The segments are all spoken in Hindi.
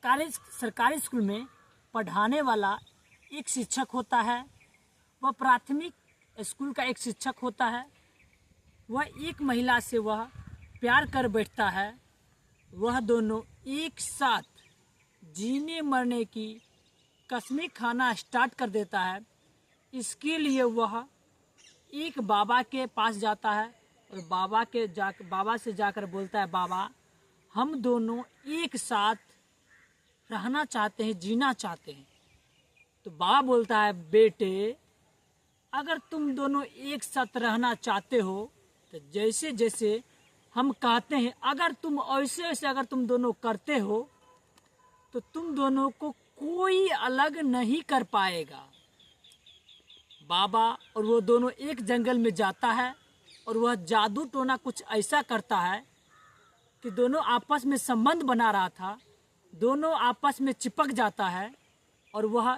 सरकारी स्कूल में पढ़ाने वाला एक शिक्षक होता है, वह प्राथमिक स्कूल का एक शिक्षक होता है। वह एक महिला से वह प्यार कर बैठता है। वह दोनों एक साथ जीने मरने की कस्में खाना स्टार्ट कर देता है। इसके लिए वह एक बाबा के पास जाता है और बाबा से जाकर बोलता है, बाबा हम दोनों एक साथ रहना चाहते हैं, जीना चाहते हैं। तो बाबा बोलता है, बेटे अगर तुम दोनों एक साथ रहना चाहते हो तो जैसे जैसे हम कहते हैं, अगर तुम ऐसे अगर तुम दोनों करते हो तो तुम दोनों को कोई अलग नहीं कर पाएगा। बाबा और वो दोनों एक जंगल में जाता है और वह जादू टोना कुछ ऐसा करता है कि दोनों आपस में संबंध बना रहा था, दोनों आपस में चिपक जाता है और वह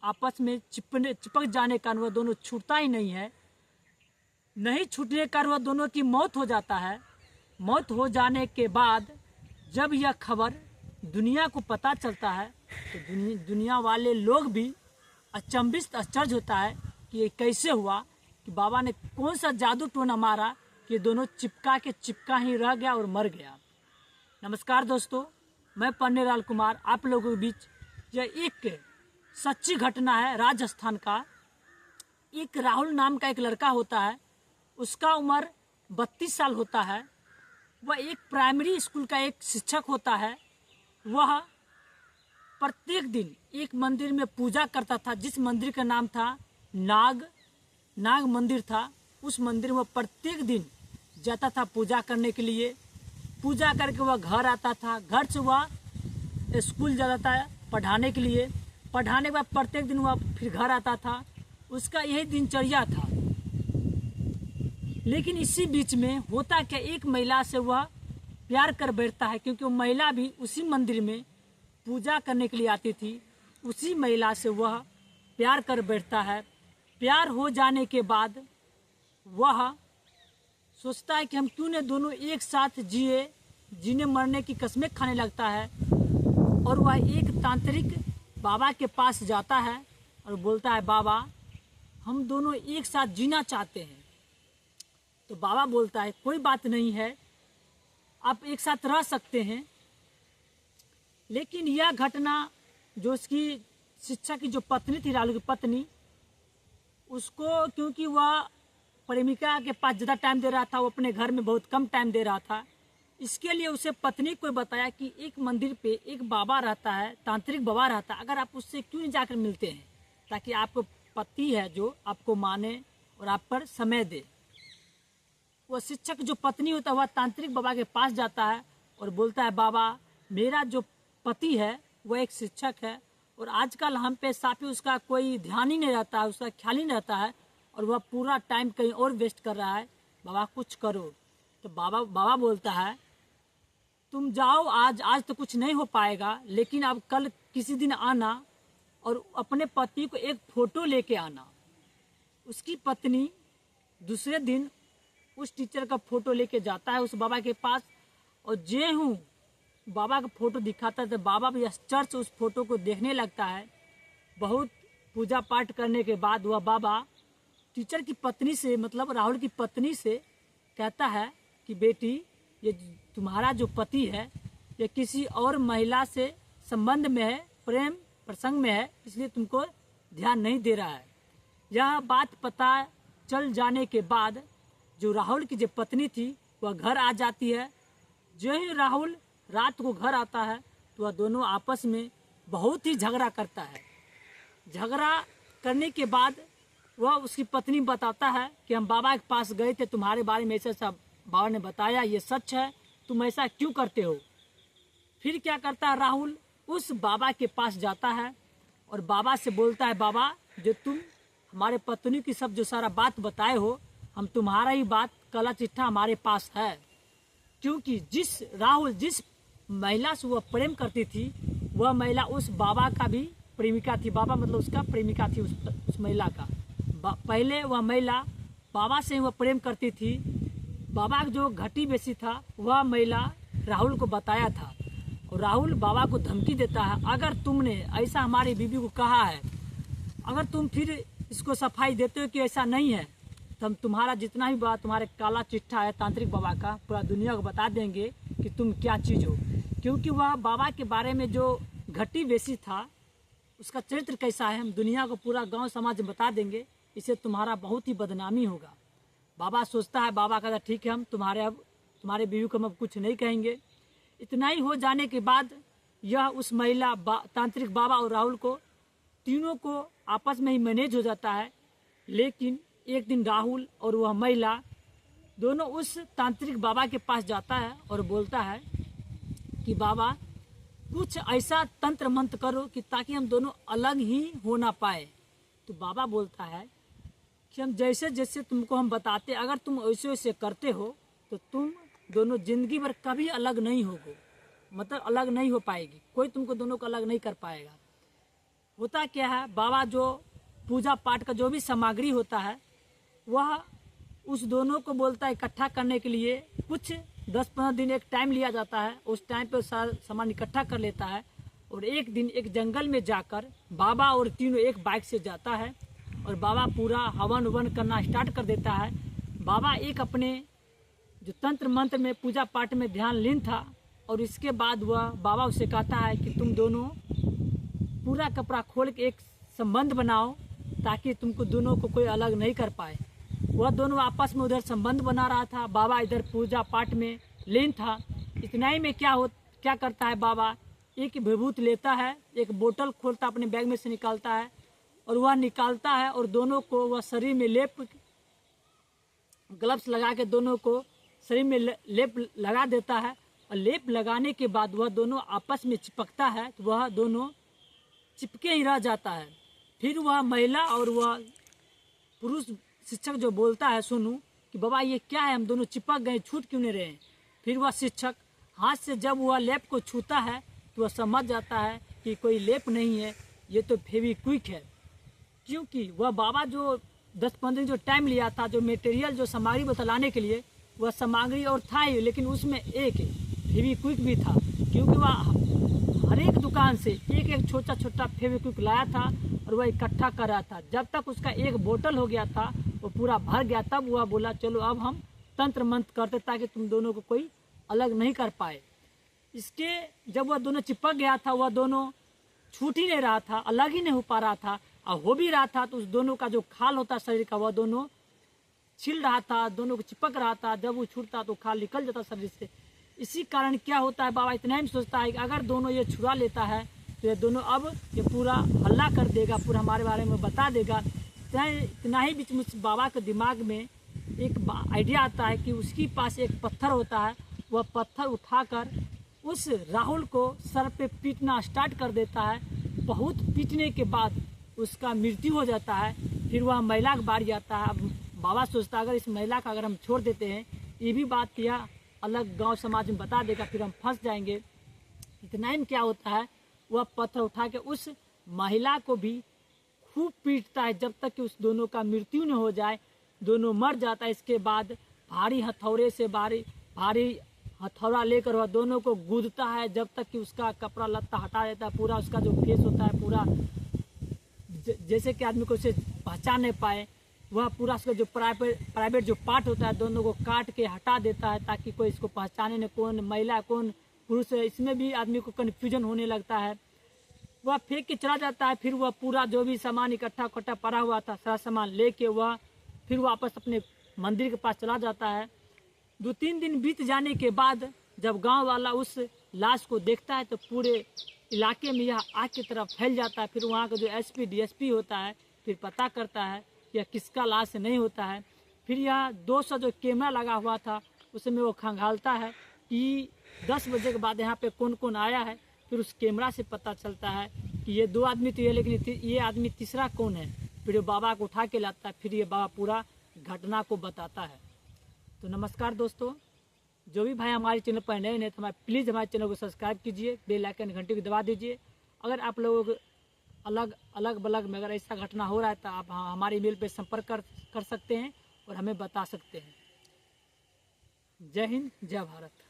आपस में चिपक जाने का वह दोनों छूटता ही नहीं है। नहीं छूटने का वह दोनों की मौत हो जाता है। मौत हो जाने के बाद जब यह खबर दुनिया को पता चलता है तो दुनिया वाले लोग भी आश्चर्य होता है कि ये कैसे हुआ, कि बाबा ने कौन सा जादू टोना मारा कि दोनों चिपका ही रह गया और मर गया। नमस्कार दोस्तों, मैं पन्नेलाल कुमार आप लोगों के बीच यह एक सच्ची घटना है। राजस्थान का एक राहुल नाम का एक लड़का होता है, उसका उम्र 32 साल होता है। वह एक प्राइमरी स्कूल का एक शिक्षक होता है। वह प्रत्येक दिन एक मंदिर में पूजा करता था, जिस मंदिर का नाम था नाग मंदिर था। उस मंदिर में प्रत्येक दिन जाता था पूजा करने के लिए। पूजा करके वह घर आता था, घर से वह स्कूल जाता था पढ़ाने के लिए। पढ़ाने के बाद प्रत्येक दिन वह फिर घर आता था। उसका यही दिनचर्या था। लेकिन इसी बीच में होता क्या, एक महिला से वह प्यार कर बैठता है, क्योंकि वो महिला भी उसी मंदिर में पूजा करने के लिए आती थी। उसी महिला से वह प्यार कर बैठता है। प्यार हो जाने के बाद वह सोचता है कि हम क्यों न दोनों एक साथ जीने मरने की कस्में खाने लगता है। और वह एक तांत्रिक बाबा के पास जाता है और बोलता है, बाबा हम दोनों एक साथ जीना चाहते हैं। तो बाबा बोलता है, कोई बात नहीं है, आप एक साथ रह सकते हैं। लेकिन यह घटना जो उसकी शिक्षक की जो पत्नी थी, राहुल की पत्नी, उसको क्योंकि वह प्रेमिका के पास ज़्यादा टाइम दे रहा था, वो अपने घर में बहुत कम टाइम दे रहा था। इसके लिए उसे पत्नी को बताया कि एक मंदिर पे एक बाबा रहता है, तांत्रिक बाबा रहता है, अगर आप उससे क्यों नहीं जाकर मिलते हैं, ताकि आपको पति है जो आपको माने और आप पर समय दे। वह शिक्षक जो पत्नी होता है वह तांत्रिक बाबा के पास जाता है और बोलता है, बाबा मेरा जो पति है वह एक शिक्षक है और आजकल हम पे साफी उसका कोई ध्यान ही नहीं रहता है, उसका ख्याल ही नहीं रहता है और वह पूरा टाइम कहीं और वेस्ट कर रहा है। बाबा कुछ करो। तो बाबा बोलता है, तुम जाओ, आज तो कुछ नहीं हो पाएगा, लेकिन अब कल किसी दिन आना और अपने पति को एक फ़ोटो लेके आना। उसकी पत्नी दूसरे दिन उस टीचर का फ़ोटो लेके जाता है उस बाबा के पास और जे हूँ बाबा का फ़ोटो दिखाता है तो बाबा भी आश्चर्य से उस फ़ोटो को देखने लगता है। बहुत पूजा पाठ करने के बाद वह बाबा टीचर की पत्नी से, मतलब राहुल की पत्नी से कहता है कि बेटी, ये तुम्हारा जो पति है ये किसी और महिला से संबंध में है, प्रेम प्रसंग में है, इसलिए तुमको ध्यान नहीं दे रहा है। यह बात पता चल जाने के बाद जो राहुल की जो पत्नी थी वह घर आ जाती है। जो ही राहुल रात को घर आता है तो वह दोनों आपस में बहुत ही झगड़ा करता है। झगड़ा करने के बाद वह उसकी पत्नी बताता है कि हम बाबा के पास गए थे, तुम्हारे बारे में ऐसा सब बाबा ने बताया, ये सच है, तुम ऐसा क्यों करते हो। फिर क्या करता है, राहुल उस बाबा के पास जाता है और बाबा से बोलता है, बाबा जो तुम हमारे पत्नी की सब जो सारा बात बताए हो, हम तुम्हारा ही बात कला चिट्ठा हमारे पास है। क्योंकि राहुल जिस महिला से वह प्रेम करती थी वह महिला उस बाबा का भी प्रेमिका थी। बाबा मतलब उसका प्रेमिका थी उस महिला का। पहले वह महिला बाबा से वह प्रेम करती थी। बाबा जो घटी बेसी था वह महिला राहुल को बताया था। और राहुल बाबा को धमकी देता है, अगर तुमने ऐसा हमारी बीवी को कहा है, अगर तुम फिर इसको सफाई देते हो कि ऐसा नहीं है, तो हम तुम्हारा जितना भी बात, तुम्हारे काला चिट्ठा है तांत्रिक बाबा का, पूरा दुनिया को बता देंगे कि तुम क्या चीज़ हो। क्योंकि वह बाबा के बारे में जो घटी बेसी था, उसका चरित्र कैसा है, हम दुनिया को पूरा गांव समाज में बता देंगे। इससे तुम्हारा बहुत ही बदनामी होगा। बाबा सोचता है, बाबा कहता ठीक है, हम तुम्हारे बीवी को हम अब कुछ नहीं कहेंगे। इतना ही हो जाने के बाद यह उस महिला तांत्रिक बाबा और राहुल को तीनों को आपस में ही मैनेज हो जाता है। लेकिन एक दिन राहुल और वह महिला दोनों उस तांत्रिक बाबा के पास जाता है और बोलता है कि बाबा कुछ ऐसा तंत्र मंत्र करो कि ताकि हम दोनों अलग ही हो ना पाए। तो बाबा बोलता है कि हम जैसे जैसे तुमको हम बताते, अगर तुम ऐसे वैसे करते हो तो तुम दोनों जिंदगी भर कभी अलग नहीं होगे, मतलब अलग नहीं हो पाएगी, कोई तुमको दोनों को अलग नहीं कर पाएगा। होता क्या है, बाबा जो पूजा पाठ का जो भी सामग्री होता है वह उस दोनों को बोलता है इकट्ठा करने के लिए। कुछ 10-15 दिन एक टाइम लिया जाता है, उस टाइम पे सारा सामान इकट्ठा कर लेता है और एक दिन एक जंगल में जाकर बाबा और तीनों एक बाइक से जाता है और बाबा पूरा हवन उवन करना स्टार्ट कर देता है। बाबा एक अपने जो तंत्र मंत्र में पूजा पाठ में ध्यान लीन था और इसके बाद वह बाबा उसे कहता है कि तुम दोनों पूरा कपड़ा खोल के एक संबंध बनाओ ताकि तुमको दोनों को कोई अलग नहीं कर पाए। वह दोनों आपस में उधर संबंध बना रहा था, बाबा इधर पूजा पाठ में लीन था। इतना ही में क्या करता है, बाबा एक विभूत लेता है, एक बोतल खोलता अपने बैग में से निकालता है और वह निकालता है और दोनों को वह शरीर में ग्लव्स लगा के दोनों को शरीर में लेप लगा देता है और लेप लगाने के बाद वह दोनों आपस में चिपकता है, तो वह दोनों चिपके ही रह जाता है। फिर वह महिला और वह पुरुष शिक्षक जो बोलता है सोनू कि बाबा ये क्या है, हम दोनों चिपक गए, छूट क्यों नहीं रहे। फिर वह शिक्षक हाथ से जब वह लेप को छूता है तो वह समझ जाता है कि कोई लेप नहीं है, ये तो फेविक्विक है। क्योंकि वह बाबा जो 10-15 दिन जो टाइम लिया था, जो मटेरियल जो सामग्री बतलाने के लिए, वह सामग्री और था ही, लेकिन उसमें एक फेविक्विक भी था। क्योंकि वह हर एक दुकान से एक एक छोटा छोटा फेविक्विक लाया था और वह इकट्ठा कर रहा था। जब तक उसका एक बोतल हो गया था, वो पूरा भर गया, तब वह बोला चलो अब हम तंत्र मंत्र करते ताकि तुम दोनों को कोई अलग नहीं कर पाए। इसके जब वह दोनों चिपक गया था, वह दोनों छूट ही नहीं रहा था, अलग ही नहीं हो पा रहा था, और हो भी रहा था तो उस दोनों का जो खाल होता शरीर का वह दोनों छिल रहा था, दोनों को चिपक रहा था। जब वो छूटता तो खाल निकल जाता शरीर से। इसी कारण क्या होता है, बाबा इतना ही सोचता है कि अगर दोनों ये छुड़ा लेता है तो ये दोनों अब ये पूरा हल्ला कर देगा, पूरा हमारे बारे में बता देगा। इतना ही बीच में बाबा के दिमाग में एक आइडिया आता है कि उसके पास एक पत्थर होता है, वह पत्थर उठाकर उस राहुल को सर पे पीटना स्टार्ट कर देता है। बहुत पीटने के बाद उसका मृत्यु हो जाता है। फिर वह महिला की बारी आता है। अब बाबा सोचता है अगर इस महिला का अगर हम छोड़ देते हैं, ये भी बात यह अलग गांव समाज में बता देगा, फिर हम फंस जाएंगे। इतना ही क्या होता है, वह पत्थर उठा के उस महिला को भी खूब पीटता है जब तक कि उस दोनों का मृत्यु न हो जाए। दोनों मर जाता है। इसके बाद भारी हथौड़ा लेकर वह दोनों को गूंदता है जब तक कि उसका कपड़ा लत्ता हटा देता है। पूरा उसका जो फेस होता है पूरा जैसे कि आदमी को उसे पहचान नहीं पाए, वह पूरा उसका जो प्राइवेट जो पार्ट होता है दोनों को काट के हटा देता है ताकि कोई इसको पहचाने न कौन महिला कौन पुरुष है। इसमें भी आदमी को कन्फ्यूजन होने लगता है। वह फेंक के चला जाता है। फिर वह पूरा जो भी सामान इकट्ठा पड़ा हुआ था सारा सामान लेके वह फिर वापस अपने मंदिर के पास चला जाता है। 2-3 दिन बीत जाने के बाद जब गांव वाला उस लाश को देखता है तो पूरे इलाके में यह आग की तरफ फैल जाता है। फिर वहाँ का जो SP DSP होता है फिर पता करता है यह किसका लाश नहीं होता है। फिर यह 200 जो कैमरा लगा हुआ था उसमें वो खंगालता है कि 10 बजे के बाद यहाँ पे कौन कौन आया है। फिर उस कैमरा से पता चलता है कि ये 2 आदमी तो ये, लेकिन ये आदमी तीसरा कौन है। फिर ये बाबा को उठा के लाता है। फिर ये बाबा पूरा घटना को बताता है। तो नमस्कार दोस्तों, जो भी भाई हमारे चैनल पर नए हैं तो हमारे प्लीज़ हमारे चैनल को सब्सक्राइब कीजिए, बेल आइकन घंटी को दबा दीजिए। अगर आप लोगों को अलग में अगर ऐसा घटना हो रहा है तो आप हमारे ईमेल पे संपर्क कर सकते हैं और हमें बता सकते हैं। जय हिंद, जय भारत।